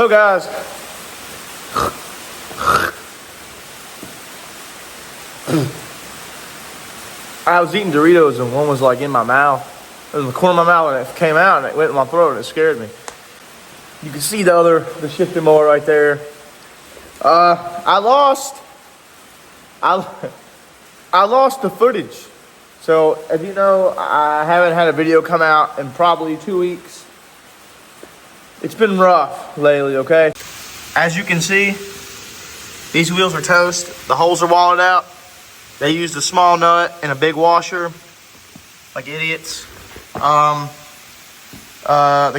So guys, I was eating Doritos and one was like in my mouth. It was in the corner of my mouth and it came out and it went in my throat and it scared me. You can see the shifting mower right there. I lost the footage. So as you know, I haven't had a video come out in probably 2 weeks. It's been rough lately, okay? As you can see, these wheels are toast. The holes are walled out. They used a small nut and a big washer, like idiots. The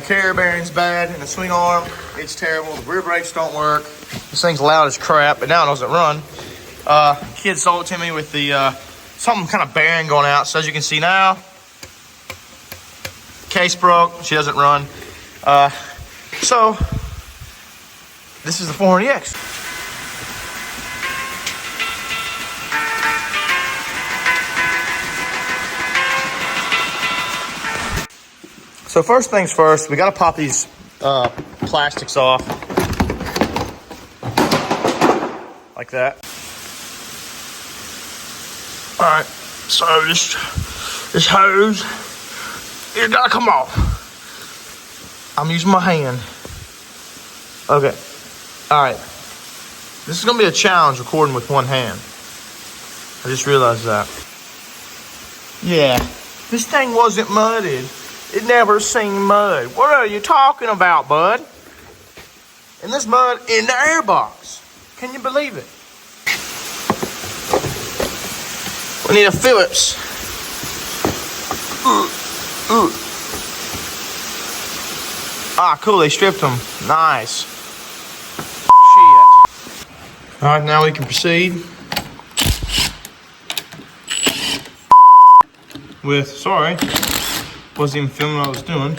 carrier bearing's bad and the swing arm, it's terrible. The rear brakes don't work. This thing's loud as crap, but now it doesn't run. Kid sold it to me with the something kind of bearing going out. So as you can see now, case broke. She doesn't run. So this is the 400EX. So first things first, we gotta pop these plastics off. Like that. Alright, so this hose, it gotta come off. I'm using my hand. Okay, alright. This is gonna be a challenge recording with one hand. I just realized that. Yeah, this thing wasn't mudded. It never seen mud. What are you talking about, bud? And this mud in the airbox. Can you believe it? We need a Phillips. Ah, cool, they stripped them. Nice. Shit. All right, now we can proceed with, sorry, wasn't even filming what I was doing.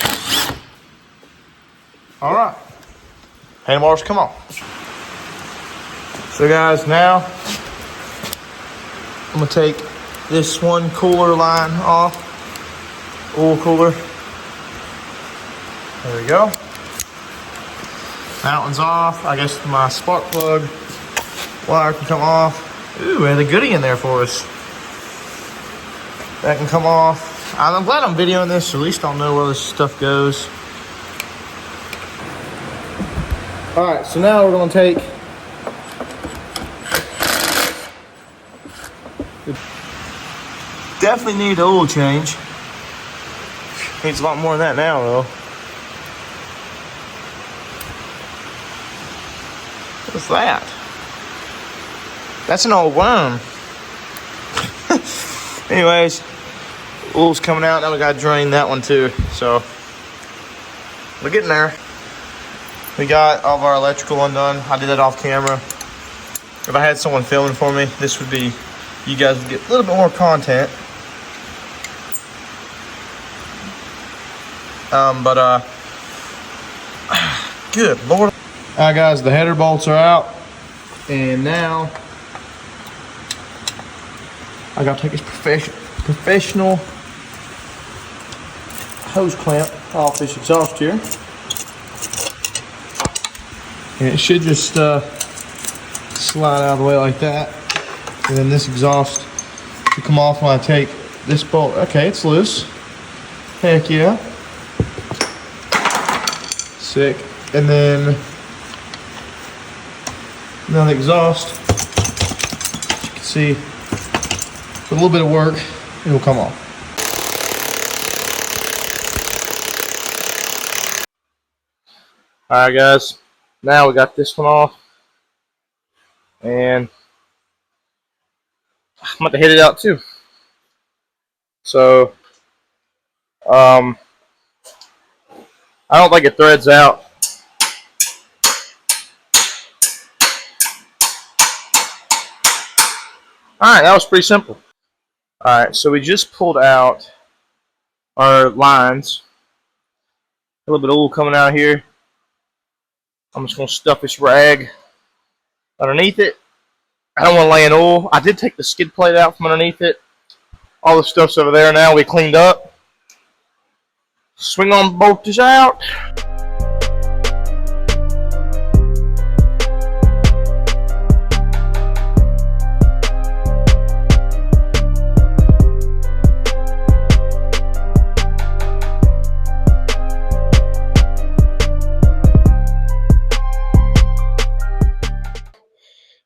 All right, handlebars come on. So guys, now I'm gonna take this one cooler line off, oil cooler. There we go. That one's off. I guess my spark plug wire can come off. Ooh, we had a goodie in there for us. That can come off. I'm glad I'm videoing this, so at least I'll know where this stuff goes. All right, so now we're gonna take definitely need an oil change. Needs a lot more than that now, though. What's that? That's an old worm. Anyways, oil's coming out. Now we gotta drain that one too. So we're getting there. We got all of our electrical undone. I did that off camera. If I had someone filming for me, this would be, you guys would get a little bit more content. Good Lord. All right, guys, the header bolts are out, and now I gotta take this professional hose clamp off this exhaust here, and it should just slide out of the way like that, and then this exhaust will come off when I take this bolt. Okay, it's loose. Heck yeah. Sick. And then now the exhaust, as you can see, with a little bit of work, it will come off. All right, guys, now we got this one off, and I'm about to hit it out too. So, I don't think it threads out. Alright, that was pretty simple. Alright, so we just pulled out our lines. A little bit of oil coming out here. I'm just going to stuff this rag underneath it. I don't want to lay in oil. I did take the skid plate out from underneath it. All the stuff's over there now. We cleaned up. Swing on bolt is out.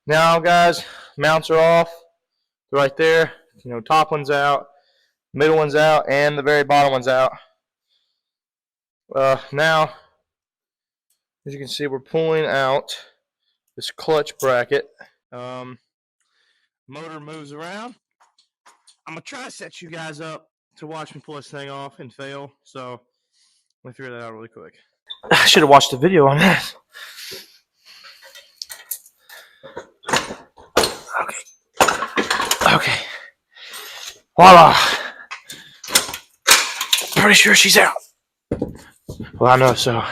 Now, guys, mounts are off. Right there. You know, top one's out, middle one's out, and the very bottom one's out. Now, as you can see, we're pulling out this clutch bracket. Motor moves around. I'm gonna try to set you guys up to watch me pull this thing off and fail. So let me figure that out really quick. I should have watched the video on this. Okay. Voila. Pretty sure she's out. Well, I know so.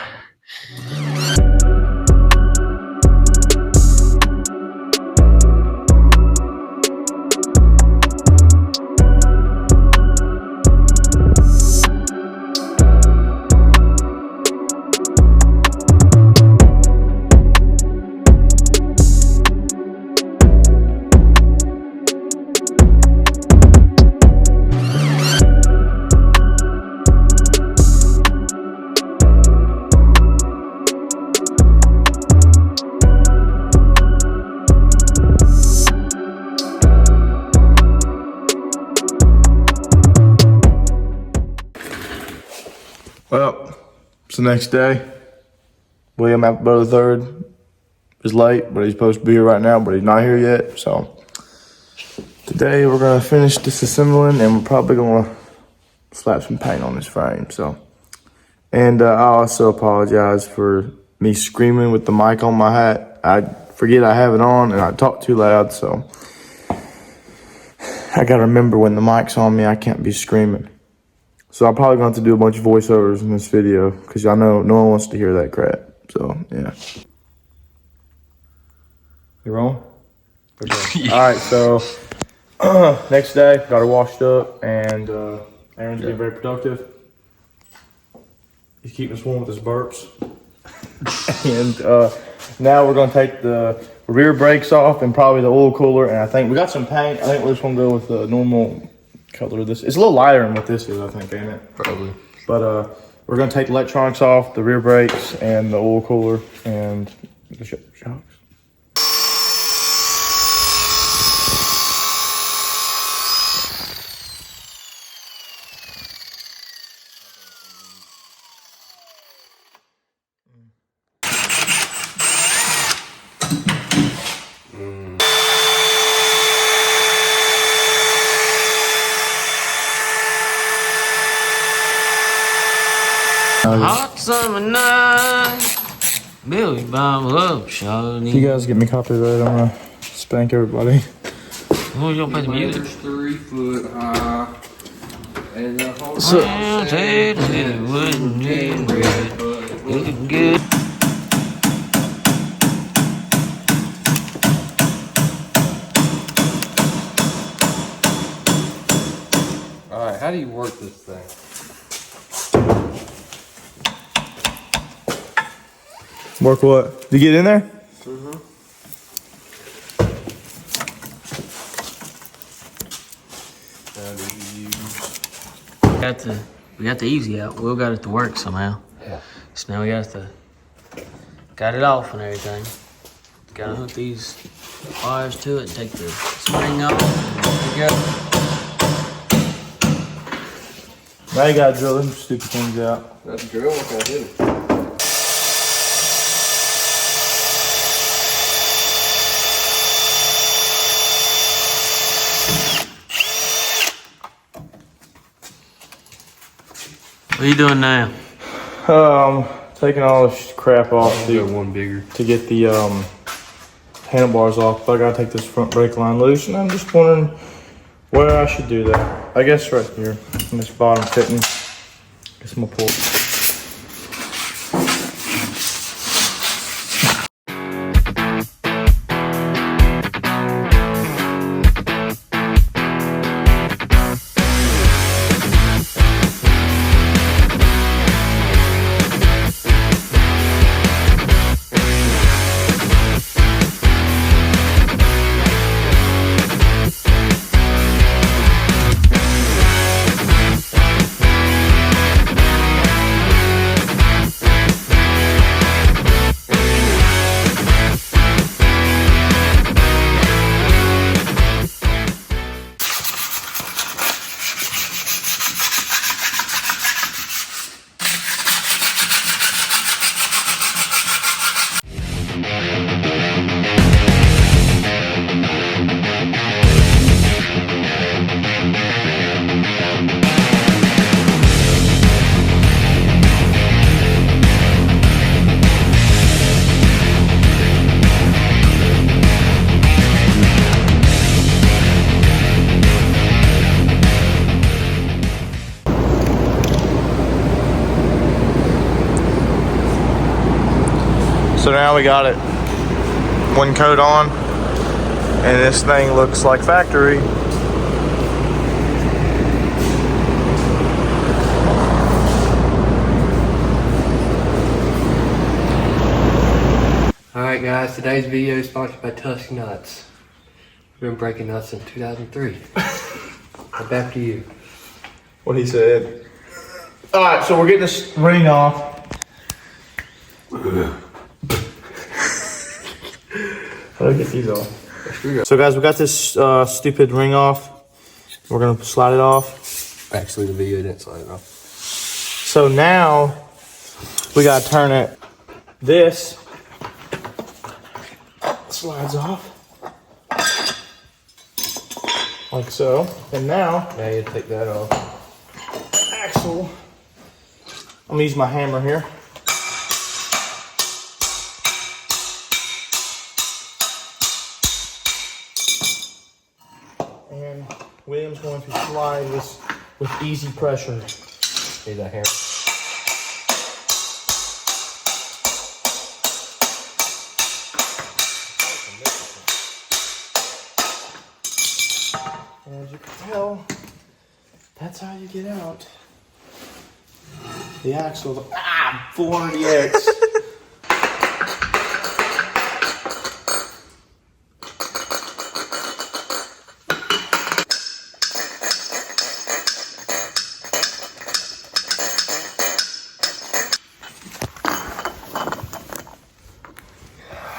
Well, it's the next day. William, brother third, is late, but he's supposed to be here right now, but he's not here yet. So today we're gonna finish disassembling, and we're probably gonna slap some paint on this frame. So, and I also apologize for me screaming with the mic on my hat. I forget I have it on, and I talk too loud. So I gotta remember when the mic's on me, I can't be screaming. So I'm probably going to have to do a bunch of voiceovers in this video because I know no one wants to hear that crap. So, yeah. You rolling? Okay. All right, so next day, got her washed up, and Aaron's being very productive. He's keeping us warm with his burps. And now we're going to take the rear brakes off and probably the oil cooler, and I think we got some paint. I think we're just going to go with the normal color of this. It's a little lighter than what this is, I think, ain't it? Probably. But we're gonna take the electronics off, the rear brakes, and the oil cooler, and the shocks. Hot summer night, Billy Bob up, shawty. If you guys get me copyright, I'm gonna spank everybody. Oh, you don't play the music? 3 foot high, and the whole looking good. Alright, how do you work this thing? Work what? Did you get in there? Mm-hmm. We got the easy out. Will got it to work somehow. Yeah. So now we got it off and everything. Gotta hook these wires to it and take the spring off. And there we go. Now you gotta drill them stupid things out. That's a drill, what can I do? What are you doing now? Taking all this crap off I'll one bigger. to get the handlebars off, but I gotta take this front brake line loose, and I'm just wondering where I should do that. I guess right here, in this bottom fitting. Guess I'm gonna pull it. So now we got it one coat on, and this thing looks like factory. Alright guys, today's video is sponsored by Tusk Nuts. We've been breaking nuts since 2003. Now back to you. What he said. All right, so we're getting this ring off. How do I get these off? So guys, we got this stupid ring off. We're gonna slide it off. Actually, the video didn't slide it off. So now we gotta turn it. This slides off like so. And now you take that off. axle. I'm gonna use my hammer here. And William's going to slide this with easy pressure. Need that hammer. And as you can tell, that's how you get out the axle. 400EX.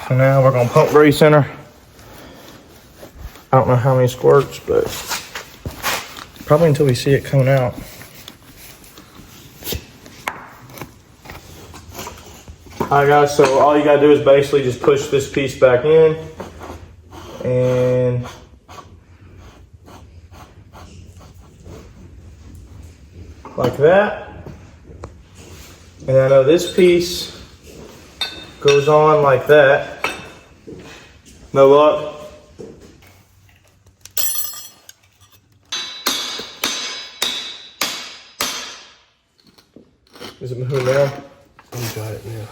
So now we're gonna pump grease in her. I don't know how many squirts, but probably until we see it coming out. Alright guys, so all you gotta do is basically just push this piece back in and like that. And I know this piece goes on like that. No luck. Is it moving now? You got it now.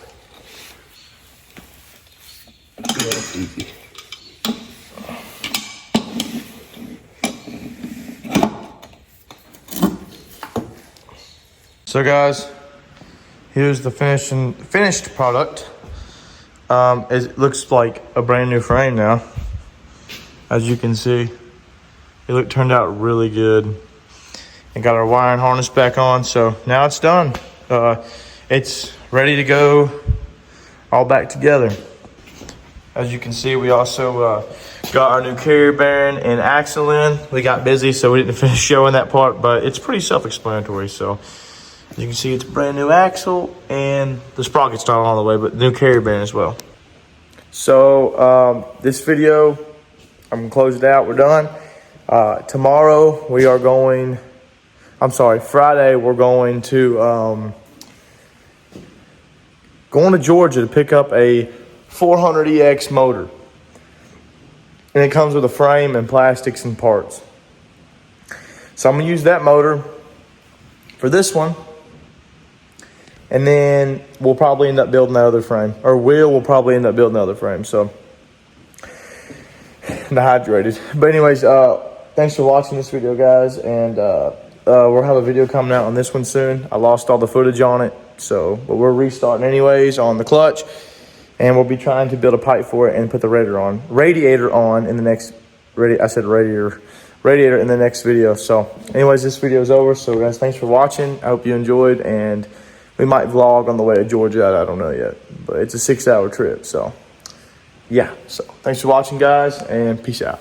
Yeah, it's easy. So guys, here's the finished product. It looks like a brand new frame now. As you can see, it turned out really good. And got our wiring harness back on, so now it's done. It's ready to go all back together. As you can see, we also got our new carrier bearing and axle in. We got busy, so we didn't finish showing that part, but it's pretty self-explanatory. So as you can see, it's a brand new axle, and the sprocket's not all the way, but the new carrier bearing as well. So this video, I'm gonna close it out. We're done. Tomorrow we are going. Friday we're going to Georgia to pick up a 400EX motor. And it comes with a frame and plastics and parts. So I'm gonna use that motor for this one. And then we'll probably end up building that other frame. Or will probably end up building the other frame. So dehydrated. But anyways, thanks for watching this video, guys. And we'll have a video coming out on this one soon. I lost all the footage on it, but we're restarting anyways on the clutch, and we'll be trying to build a pipe for it and put the radiator on in the next. Radiator in the next video. So, anyways, this video is over. So, guys, thanks for watching. I hope you enjoyed, and we might vlog on the way to Georgia. I don't know yet, but it's a 6-hour trip. So, yeah. So, thanks for watching, guys, and peace out.